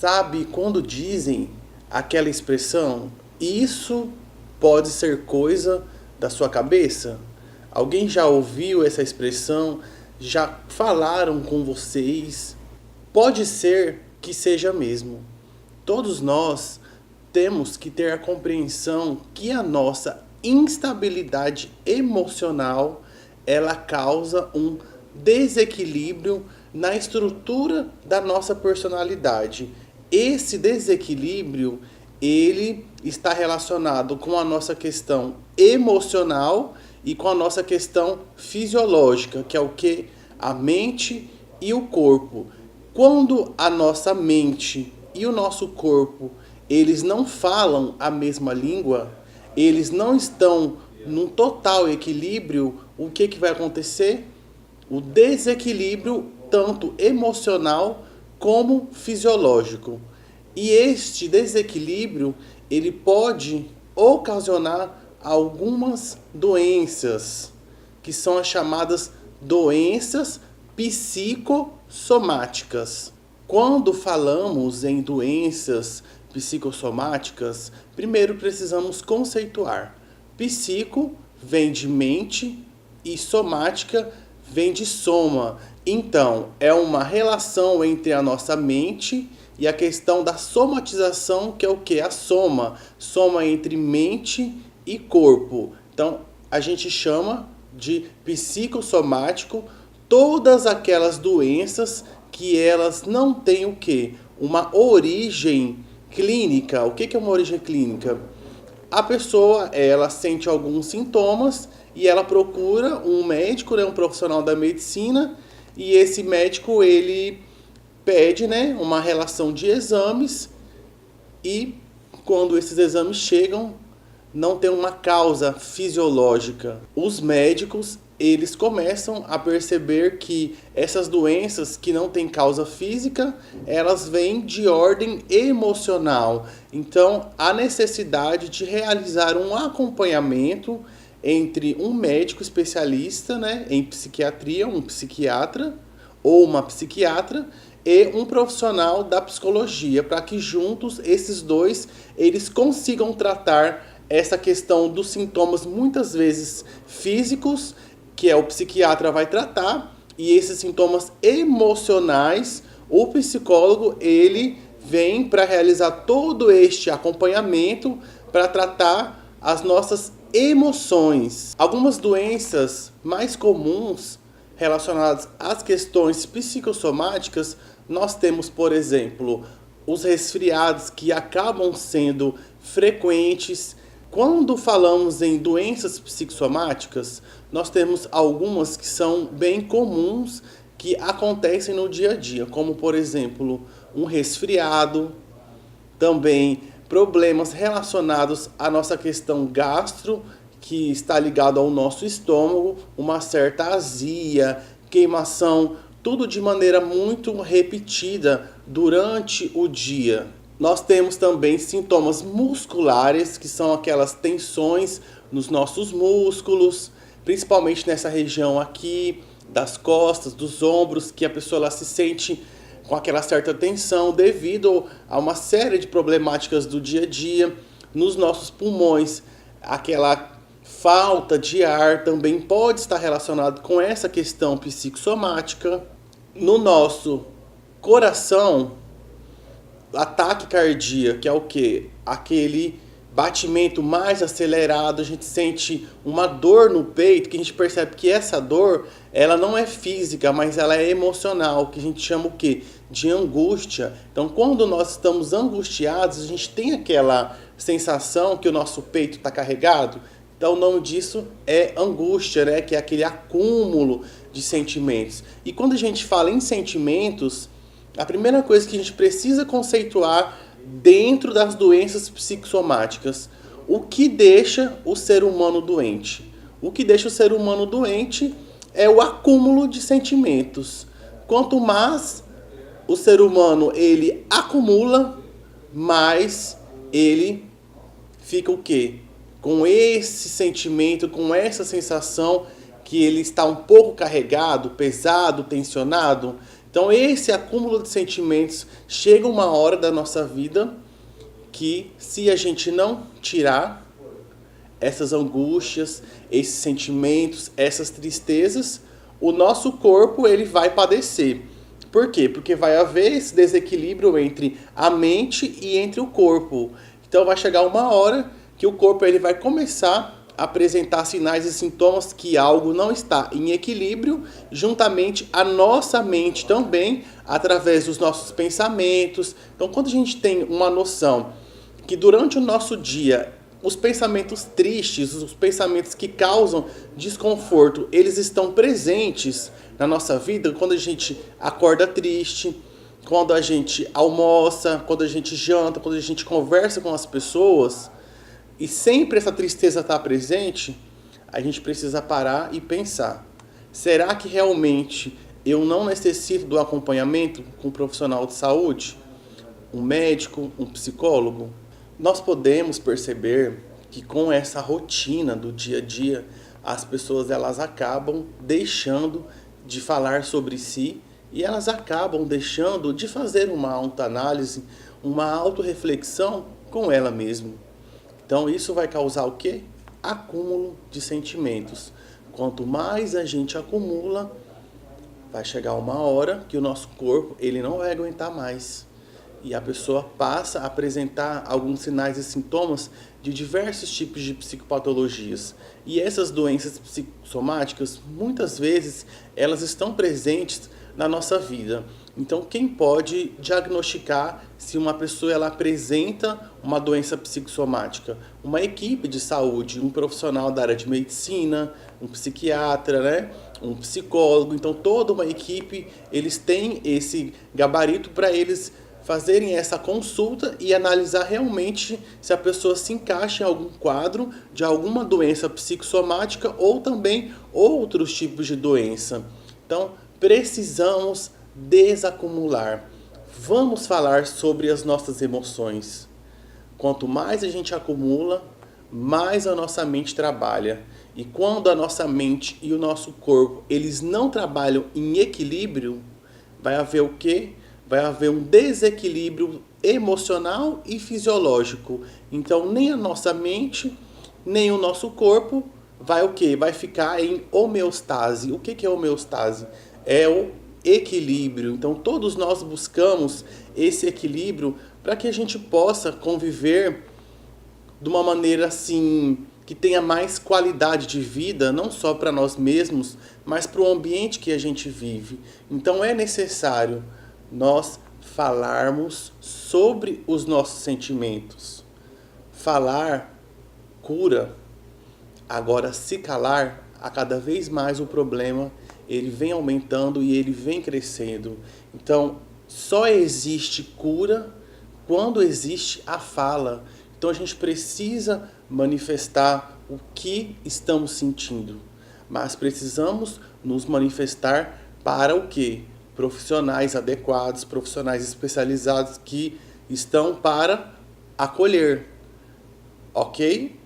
Sabe quando dizem aquela expressão, isso pode ser coisa da sua cabeça? Alguém já ouviu essa expressão? Já falaram com vocês? Pode ser que seja mesmo. Todos nós temos que ter a compreensão que a nossa instabilidade emocional ela causa um desequilíbrio na estrutura da nossa personalidade. Esse desequilíbrio ele está relacionado com a nossa questão emocional e com a nossa questão fisiológica, que é o que? A mente e o corpo. Quando a nossa mente e o nosso corpo, eles não falam a mesma língua, eles não estão num total equilíbrio, o que vai acontecer? O desequilíbrio tanto emocional como fisiológico. E este desequilíbrio, ele pode ocasionar algumas doenças, que são as chamadas doenças psicossomáticas. Quando falamos em doenças psicossomáticas, primeiro precisamos conceituar. Psico vem de mente e somática vem de soma. Então, é uma relação entre a nossa mente e a questão da somatização, que é o que? A soma. Soma entre mente e corpo. Então, a gente chama de psicossomático todas aquelas doenças que elas não têm o que? Uma origem clínica. O que é uma origem clínica? A pessoa, ela sente alguns sintomas e ela procura um médico, né, um profissional da medicina, e esse médico, ele pede, né, uma relação de exames e quando esses exames chegam, não tem uma causa fisiológica. Os médicos, eles começam a perceber que essas doenças que não têm causa física, elas vêm de ordem emocional. Então, há necessidade de realizar um acompanhamento entre um médico especialista, né, em psiquiatria, um psiquiatra ou uma psiquiatra, e um profissional da psicologia, para que juntos esses dois eles consigam tratar essa questão dos sintomas muitas vezes físicos, que é o psiquiatra vai tratar, e esses sintomas emocionais, o psicólogo ele vem para realizar todo este acompanhamento para tratar as nossas emoções. Algumas doenças mais comuns relacionadas às questões psicossomáticas, nós temos, por exemplo, os resfriados que acabam sendo frequentes. Quando falamos em doenças psicossomáticas, nós temos algumas que são bem comuns que acontecem no dia a dia, como por exemplo, um resfriado, também problemas relacionados à nossa questão gastro, que está ligado ao nosso estômago, uma certa azia, queimação, tudo de maneira muito repetida durante o dia. Nós temos também sintomas musculares, que são aquelas tensões nos nossos músculos, principalmente nessa região aqui das costas, dos ombros, que a pessoa ela se sente com aquela certa tensão devido a uma série de problemáticas do dia a dia. Nos nossos pulmões, aquela falta de ar também pode estar relacionado com essa questão psicossomática. No nosso coração, ataque cardíaco, que é o quê? Aquele batimento mais acelerado, a gente sente uma dor no peito, que a gente percebe que essa dor, ela não é física, mas ela é emocional, que a gente chama o quê? De angústia. Então, quando nós estamos angustiados, a gente tem aquela sensação que o nosso peito está carregado. Então, o nome disso é angústia, né? Que é aquele acúmulo de sentimentos. E quando a gente fala em sentimentos, a primeira coisa que a gente precisa conceituar dentro das doenças psicossomáticas, o que deixa o ser humano doente? O que deixa o ser humano doente é o acúmulo de sentimentos. Quanto mais o ser humano ele acumula, mais ele fica o quê? Com esse sentimento, com essa sensação que ele está um pouco carregado, pesado, tensionado, Então esse acúmulo de sentimentos chega uma hora da nossa vida que, se a gente não tirar essas angústias, esses sentimentos, essas tristezas, o nosso corpo ele vai padecer. Por quê? Porque vai haver esse desequilíbrio entre a mente e entre o corpo. Então vai chegar uma hora que o corpo ele vai começar a apresentar sinais e sintomas que algo não está em equilíbrio, juntamente a nossa mente também, através dos nossos pensamentos. Então quando a gente tem uma noção que durante o nosso dia os pensamentos tristes, os pensamentos que causam desconforto, eles estão presentes na nossa vida quando a gente acorda triste, quando a gente almoça, quando a gente janta, quando a gente conversa com as pessoas, e sempre essa tristeza está presente, a gente precisa parar e pensar. Será que realmente eu não necessito do acompanhamento com um profissional de saúde? Um médico, um psicólogo? Nós podemos perceber que com essa rotina do dia a dia, as pessoas elas acabam deixando de falar sobre si e elas acabam deixando de fazer uma autoanálise, uma autorreflexão com ela mesma. Então isso vai causar o quê? Acúmulo de sentimentos. Quanto mais a gente acumula, vai chegar uma hora que o nosso corpo ele não vai aguentar mais. E a pessoa passa a apresentar alguns sinais e sintomas de diversos tipos de psicopatologias. E essas doenças psicossomáticas, muitas vezes, elas estão presentes na nossa vida. Então, quem pode diagnosticar se uma pessoa ela apresenta uma doença psicossomática? Uma equipe de saúde, um profissional da área de medicina, um psiquiatra, né? Um psicólogo. Então, toda uma equipe, eles têm esse gabarito para eles fazerem essa consulta e analisar realmente se a pessoa se encaixa em algum quadro de alguma doença psicossomática ou também outros tipos de doença. Então, precisamos desacumular. Vamos falar sobre as nossas emoções. Quanto mais a gente acumula, mais a nossa mente trabalha. E quando a nossa mente e o nosso corpo, eles não trabalham em equilíbrio, vai haver o quê? Vai haver um desequilíbrio emocional e fisiológico. Então, nem a nossa mente, nem o nosso corpo vai o quê? Vai ficar em homeostase. O que é homeostase? É o equilíbrio. Então, todos nós buscamos esse equilíbrio para que a gente possa conviver de uma maneira assim que tenha mais qualidade de vida, não só para nós mesmos, mas para o ambiente que a gente vive. Então, é necessário nós falarmos sobre os nossos sentimentos. Falar cura. Agora, se calar, a cada vez mais o problema ele vem aumentando e ele vem crescendo. Então, só existe cura quando existe a fala. Então, a gente precisa manifestar o que estamos sentindo. Mas precisamos nos manifestar para o quê? Profissionais adequados, profissionais especializados que estão para acolher, ok?